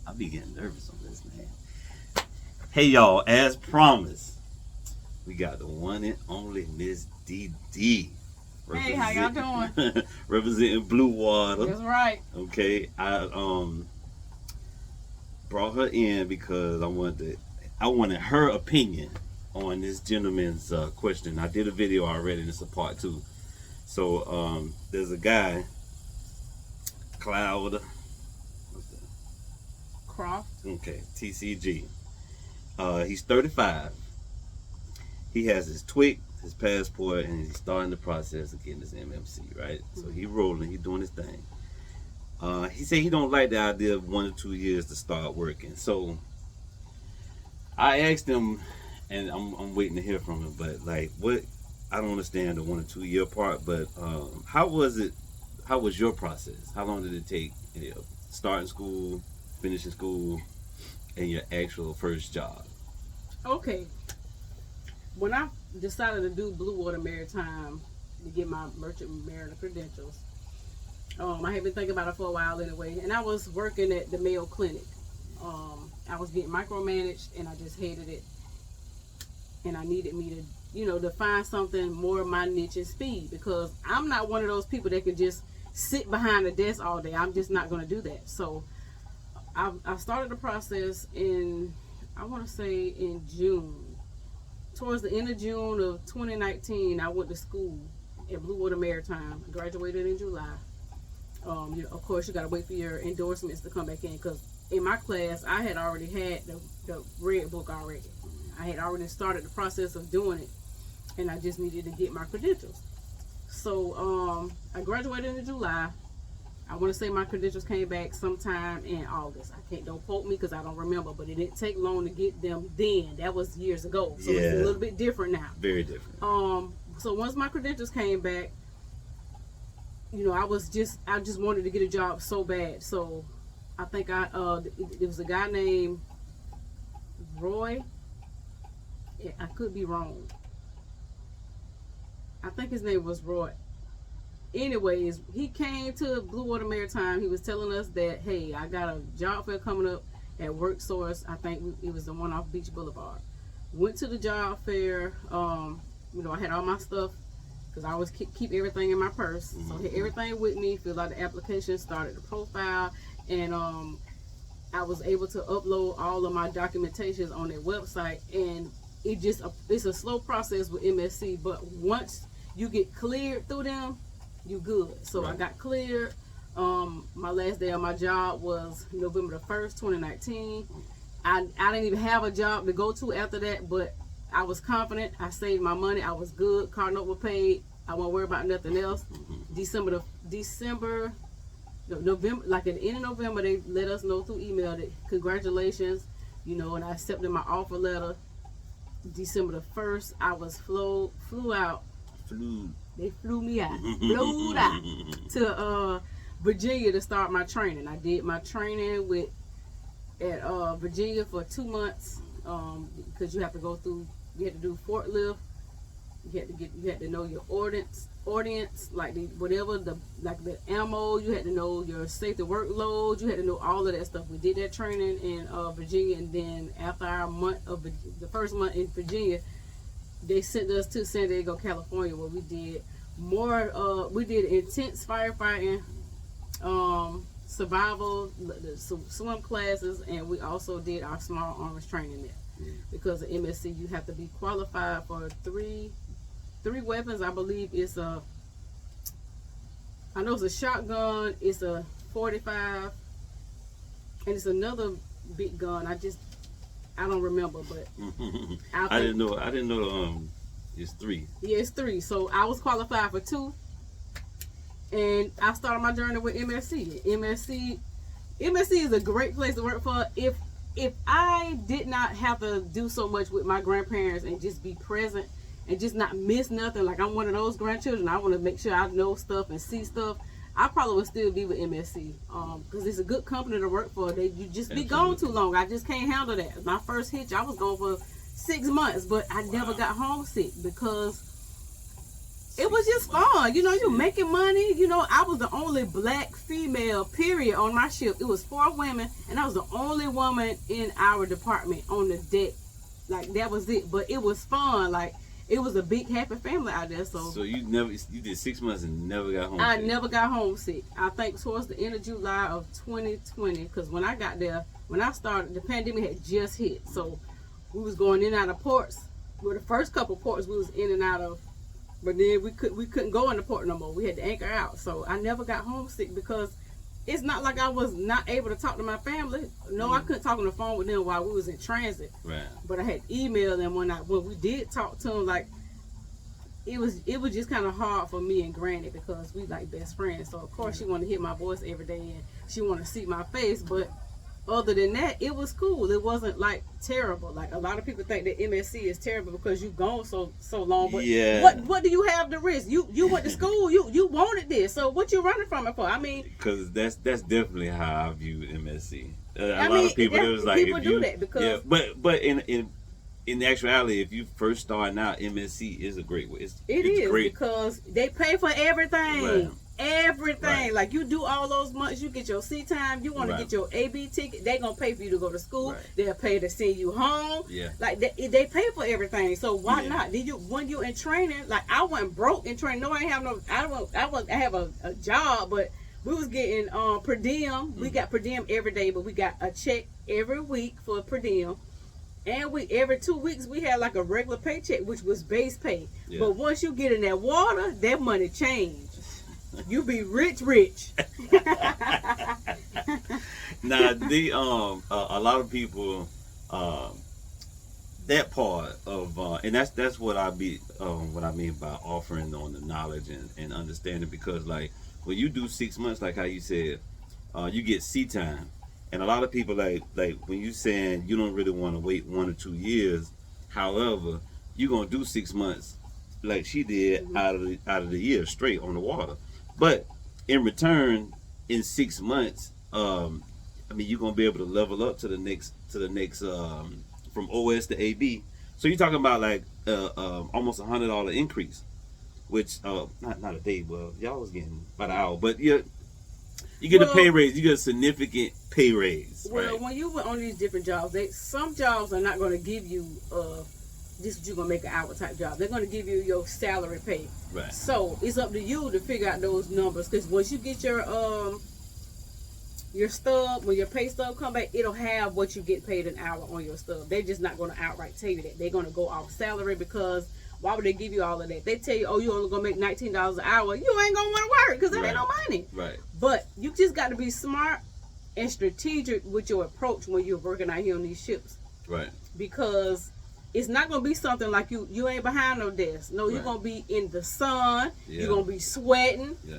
I be getting nervous on this, man. Hey, y'all, as promised, we got the one and only Miss DeeDee. Hey, how y'all doing? Representing Bluewater. That's right. Okay, I brought her in because I wanted her opinion on this gentleman's question. I did a video already, and it's a part 2. So there's a guy, Cloud. What's that? Croft. Okay, TCG. He's 35. He has his TWIC, his passport, and he's starting the process of getting his MMC, right? Mm-hmm. So he's rolling, he's doing his thing. He said he don't like the idea of 1 or 2 years to start working. So I asked him, and I'm waiting to hear from him, but like, what? I don't understand the 1 or 2 year part, but how was it? How was your process? How long did it take? You know, starting school, finishing school, and your actual first job? Okay. When I decided to do Bluewater Maritime to get my merchant mariner credentials, I had been thinking about it for a while anyway, and I was working at the Mayo Clinic. I was getting micromanaged, and I just hated it, and I needed me to, you know, to find something more of my niche and speed, because I'm not one of those people that can just sit behind a desk all day. I'm just not going to do that. So I started the process in, I want to say in June. Towards the end of June of 2019, I went to school at Bluewater Maritime. I graduated in July. You know, of course, you got to wait for your endorsements to come back in, because in my class, I had already had the red book already. I had already started the process of doing it, and I just needed to get my credentials. So I graduated in July. I want to say my credentials came back sometime in August. Don't quote me because I don't remember, but it didn't take long to get them then. That was years ago. So yeah, it's a little bit different now. Very different. So once my credentials came back, you know, I just wanted to get a job so bad. So I think there was a guy named Roy. Yeah, I could be wrong. I think his name was Roy. Anyways, he came to Bluewater Maritime. He was telling us that, hey, I got a job fair coming up at Work Source. I think it was the one off Beach Boulevard. Went to the job fair. You know, I had all my stuff because I always keep everything in my purse. So I had everything with me, filled out the application, started the profile, and I was able to upload all of my documentations on their website. And it's a slow process with MSC, but once you get cleared through them, you good. So right. I got cleared. My last day of my job was November the 1st, 2019. I didn't even have a job to go to after that, but I was confident. I saved my money. I was good. Car note was paid. I won't worry about nothing else. November, like at the end of November, they let us know through email that congratulations, you know, and I accepted my offer letter. December the 1st, I was flew out. They flew me out, flew out to Virginia to start my training. I did my training at Virginia for 2 months, because you have to go through. You had to do forklift. You had to know your ordinance, like the ammo. You had to know your safety workload. You had to know all of that stuff. We did that training in Virginia, and then after our the first month in Virginia, they sent us to San Diego, California, where we did we did intense firefighting, survival, swim classes, and we also did our small arms training there. Because of MSC, you have to be qualified for three weapons. I believe I know it's a shotgun, it's a 45, and it's another big gun. I don't remember, but I didn't know. It's 3. Yeah, it's 3. So I was qualified for 2, and I started my journey with MSC. MSC is a great place to work for. If I did not have to do so much with my grandparents and just be present and just not miss nothing, like I'm one of those grandchildren, I want to make sure I know stuff and see stuff, I probably would still be with MSC, because it's a good company to work for. You just be gone too long. I just can't handle that. My first hitch, I was gone for 6 months, but I never got homesick, because It was just fun. You know, you making money. You know, I was the only black female, period, on my ship. It was 4 women, and I was the only woman in our department on the deck. Like, that was it. But it was fun. Like, it was a big, happy family out there. So you did 6 months and never got homesick? I never got homesick. I think towards the end of July of 2020, because when I got there, when I started, the pandemic had just hit. So we was going in and out of ports. Well, the first couple ports we was in and out of, but then we couldn't go in the port no more. We had to anchor out. So I never got homesick because it's not like I was not able to talk to my family. No, I couldn't talk on the phone with them while we was in transit. Right. But I had emailed them when we did talk to them. Like, it was just kind of hard for me and Granny because we like best friends. So of course she wanted to hear my voice every day and she wanted to see my face. But other than that, it was cool. It wasn't like terrible. Like, a lot of people think that MSC is terrible because you gone so long. But what do you have to risk? You went to school. You wanted this. So what you running from it for? I mean, because that's definitely how I view MSC. A lot of people, it was like, people do that because but in actuality, if you first starting out, MSC is a great way. It is great because they pay for everything. Right. Everything. Right. Like, you do all those months, you get your C time, you want to get your AB ticket, they gonna pay for you to go to school. Right. They'll pay to send you home. Yeah. Like, they pay for everything. So why not? When you in training, like, I wasn't broke in training. No, I ain't have no. I have a job, but we was getting per diem. We got per diem every day, but we got a check every week for per diem. And every 2 weeks we had like a regular paycheck, which was base pay. Yeah. But once you get in that water, that money changed. You be rich. Now, a lot of people, that part of and that's what I mean by offering on the knowledge and understanding, because like when you do 6 months, like how you said, you get C time. And a lot of people like when you saying you don't really want to wait 1 or 2 years, however, you're gonna do 6 months like she did out of the year straight on the water. But in return, in 6 months, I mean, you're gonna be able to level up to the next from OS to AB. So you're talking about like almost $100 increase, which not a day. Well, y'all was getting about an hour, but you get a pay raise. You get a significant pay raise. Well, right? When you were on these different jobs, some jobs are not going to give you this is what you're going to make an hour type job. They're going to give you your salary pay. Right. So it's up to you to figure out those numbers, because once you get your stub, when your pay stub come back, it'll have what you get paid an hour on your stub. They're just not going to outright tell you that. They're going to go off salary, because why would they give you all of that? They tell you, oh, you only going to make $19 an hour. You ain't going to want to work because that ain't no money. Right. But you just got to be smart and strategic with your approach when you're working out here on these ships. Right. Because it's not going to be something like you ain't behind no desk. No, you're going to be in the sun. Yeah. You're going to be sweating. Yeah.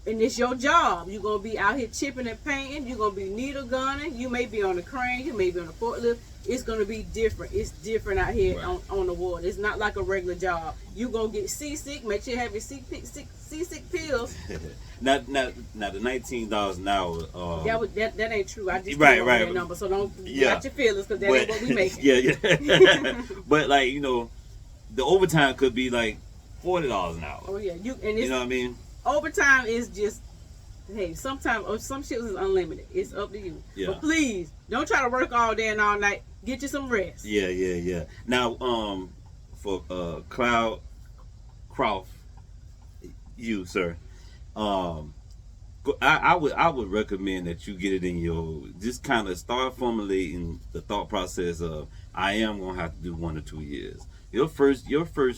And it's your job. You're going to be out here chipping and painting. You're going to be needle gunning. You may be on the crane. You may be on the forklift. It's going to be different. It's different out here on the water. It's not like a regular job. You're going to get seasick. Make sure you have your seasick pills. Now the $19 an hour. That ain't true. I just right. That number, so don't got your feelings, because that ain't what we making. Yeah. But like, you know, the overtime could be like $40 an hour. Oh yeah, you know what I mean. Overtime is just, hey, sometimes or some ships is unlimited. It's up to you. Yeah. But please don't try to work all day and all night. Get you some rest. Yeah. Now, for Cloud Croft, you sir. I would recommend that you get it in your, just kind of start formulating the thought process of, I am gonna have to do 1 or 2 years. Your first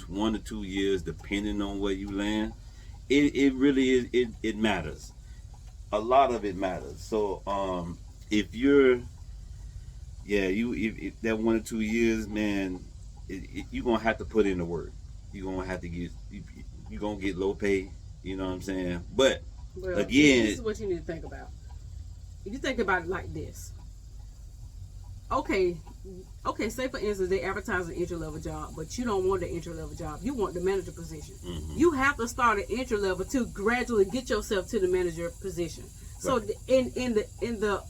1 or 2 years, depending on where you land, it really is, it matters. A lot of it matters. So if you're if that 1 or 2 years, man, you're gonna have to put in the work. You're gonna have to you're gonna get low pay. You know what I'm saying? But again, this is what you need to think about. If you think about it like this, okay, say for instance they advertise an entry level job, but you don't want the entry level job. You want the manager position. Mm-hmm. You have to start at entry level to gradually get yourself to the manager position. Right. So in the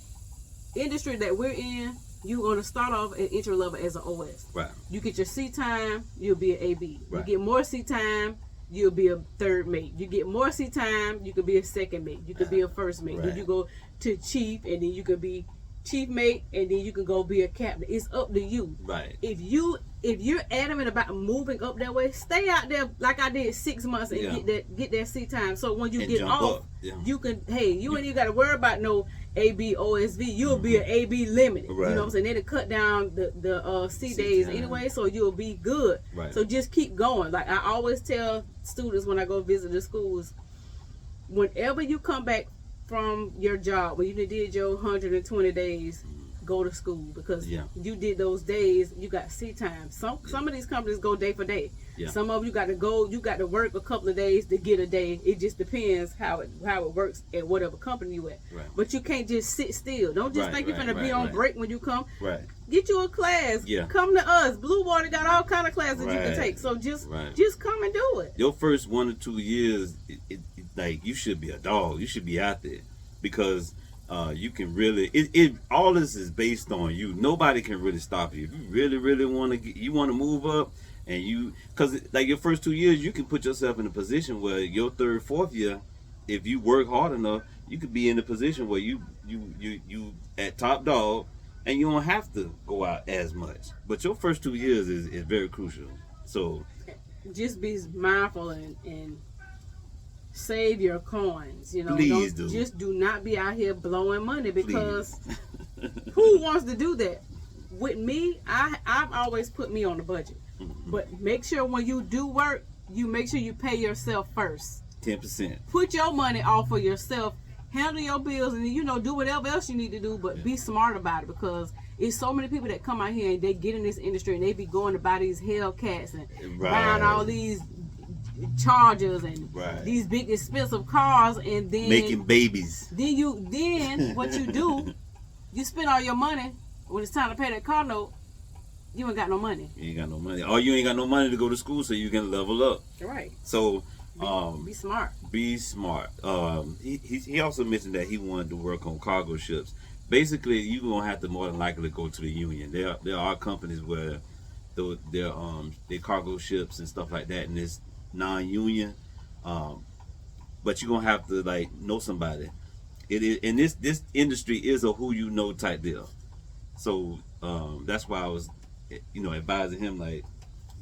industry that we're in, you're gonna start off at entry level as an OS. Right. You get your C time, you'll be an AB. Right. You get more C time, you'll be a third mate. You get more sea time, you could be a second mate. You could be a first mate. Right. Then you go to chief, and then you could be chief mate, and then you can go be a captain. It's up to you. Right. If you're adamant about moving up that way, stay out there like I did 6 months and get that sea time. So when you get off, you can you ain't even got to worry about no AB OSV. You'll be an AB limited. Right. You know what I'm saying? They'll cut down the sea days time anyway, so you'll be good. Right. So just keep going. Like I always tell students when I go visit the schools, whenever you come back from your job, when you did your 120 days, go to school, because you did those days, you got sea time. Some of these companies go day for day. Some of you got to work a couple of days to get a day. It just depends how it works at whatever company you at. Right. But you can't just sit still. Don't just think you're gonna be on break when you come. Right. Get you a class. Come to us. Bluewater got all kind of classes you can take. So just come and do it. Your first 1 or 2 years, like, you should be a dog. You should be out there, because you can really all this is based on you. Nobody can really stop you. If you really want to move up, and because like your first 2 years, you can put yourself in a position where your third, fourth year, if you work hard enough, you could be in a position where you at top dog, and you don't have to go out as much. But your first 2 years is very crucial. So just be mindful and save your coins. You know, please just do not be out here blowing money, because who wants to do that? With me, I've always put me on the budget. But make sure when you do work, you make sure you pay yourself first. 10%. Put your money off for yourself. Handle your bills, and do whatever else you need to do, but be smart about it, because it's so many people that come out here and they get in this industry and they be going to buy these Hellcats and buying all these Chargers and these big expensive cars, and then making babies. Then what you do, you spend all your money. When it's time to pay that car note, you ain't got no money. You ain't got no money. Or you ain't got no money to go to school, so you can level up. Right. So be smart. Be smart. He also mentioned that he wanted to work on cargo ships. Basically, you're gonna have to more than likely go to the union. There are companies where their cargo ships and stuff like that, and it's non-union. But you're gonna have to know somebody. It is, and this industry is a who you know type deal. So that's why I was, advising him,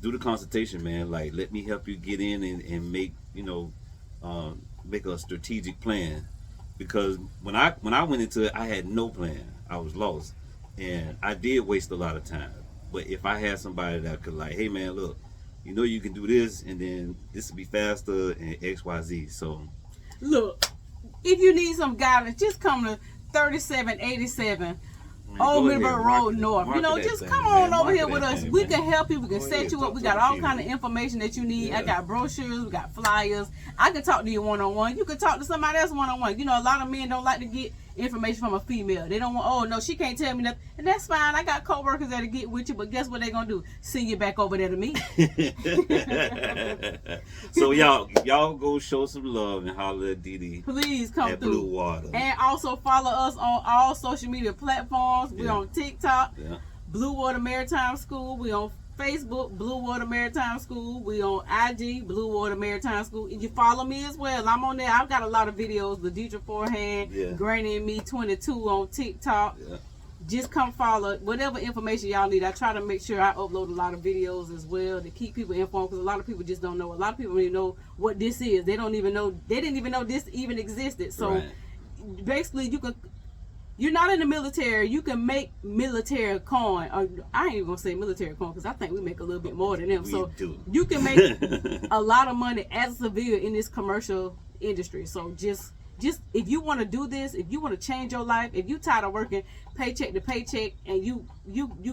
do the consultation, man. Let me help you get in and make make a strategic plan, because when I went into it, I had no plan. I was lost, and I did waste a lot of time. But if I had somebody that could hey man, look, you can do this, and then this will be faster and XYZ. So look, if you need some guidance, just come to 3787 Old Midburg Road North. Just come on over here with us. We can help you. We can set you up. We got all kind of information that you need. I got brochures. We got flyers. I can talk to you one-on-one. You can talk to somebody else one-on-one. A lot of men don't like to get information from a female. They don't want, oh no, she can't tell me nothing. And that's fine. I got co-workers that'll get with you, but guess what they gonna do? Send you back over there to me. So y'all go show some love and holler at DeeDee. Please come at through. Bluewater. And also follow us on all social media platforms. We're on TikTok, Bluewater Maritime School. We on Facebook, Bluewater Maritime School. We on IG, Bluewater Maritime School. And you follow me as well. I'm on there. I've got a lot of videos. LaDeirdre Forehand, Granny and Me 22 on TikTok. Just come follow whatever information y'all need. I try to make sure I upload a lot of videos as well to keep people informed, because a lot of people just don't know. A lot of people don't even know what this is. They don't even know. They didn't even know this even existed. So basically, you're not in the military, you can make military coin. Or I ain't even gonna say military coin, because I think we make a little bit more than them. So you can make a lot of money as a civilian in this commercial industry. So just if you want to do this, if you want to change your life, if you tired of working paycheck to paycheck, and you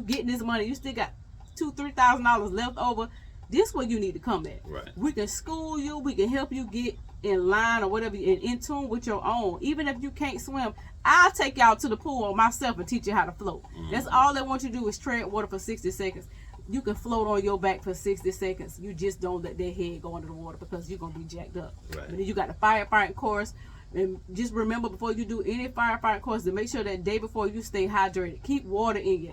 getting this money, you still got $2,000-$3,000 left over, this is where you need to come at. We can school you, we can help you get in line or whatever, and in tune with your own. Even if you can't swim, I'll take y'all to the pool myself and teach you how to float. That's all they want you to do, is tread water for 60 seconds. You can float on your back for 60 seconds. You just don't let that head go under the water, because you're going to be jacked up. And then you got the firefighting course. And just remember, before you do any firefighting course, to make sure that day before you stay hydrated. Keep water in you.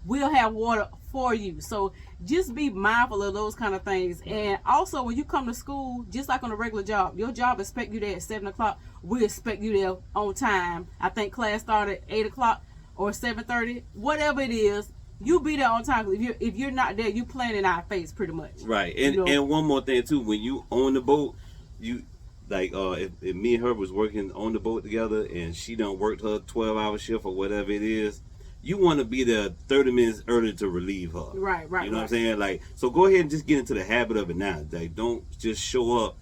we'll have water for you. So just be mindful of those kind of things. And also, when you come to school, just like on a regular job, your job expect you there at 7 o'clock. We expect you there on time. I think class started at 8 o'clock or 7:30, whatever it is. You be there on time. If you're not there, you playing in our face pretty much. Right. And you know? And one more thing too, when you on the boat, you like if me and her was working on the boat together and she done worked her 12-hour shift or whatever it is, you want to be there 30 minutes early to relieve her. Right. You know what I'm saying? Like, so go ahead and just get into the habit of it now. Like, don't just show up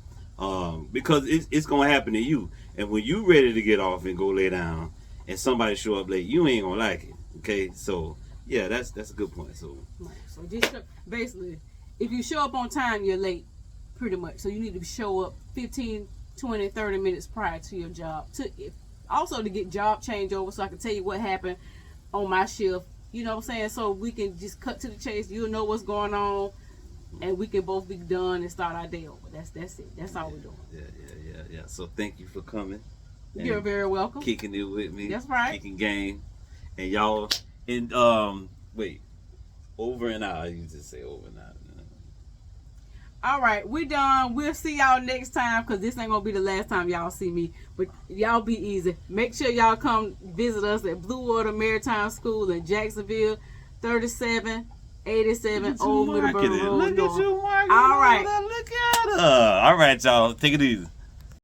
because it's gonna happen to you. And when you ready to get off and go lay down, and somebody show up late, you ain't gonna like it. Okay, so. Yeah, that's a good point. So, right. So just basically, if you show up on time, you're late, pretty much. So you need to show up 15, 20, 30 minutes prior to your job. Also to get job changeover, so I can tell you what happened on my shift. You know what I'm saying? So we can just cut to the chase. You'll know what's going on, and we can both be done and start our day over. That's it. That's all we're doing. Yeah. So thank you for coming. You're very welcome. Kicking it with me. That's right. Kicking game, and y'all. And wait, over and out. You just say over and out. All right, we done. We'll see y'all next time because this ain't gonna be the last time y'all see me. But y'all be easy. Make sure y'all come visit us at Bluewater Maritime School in Jacksonville, 3787 Old Middleburg Road. Look at you, Mark. All right. Look at her. All right, y'all. Take it easy.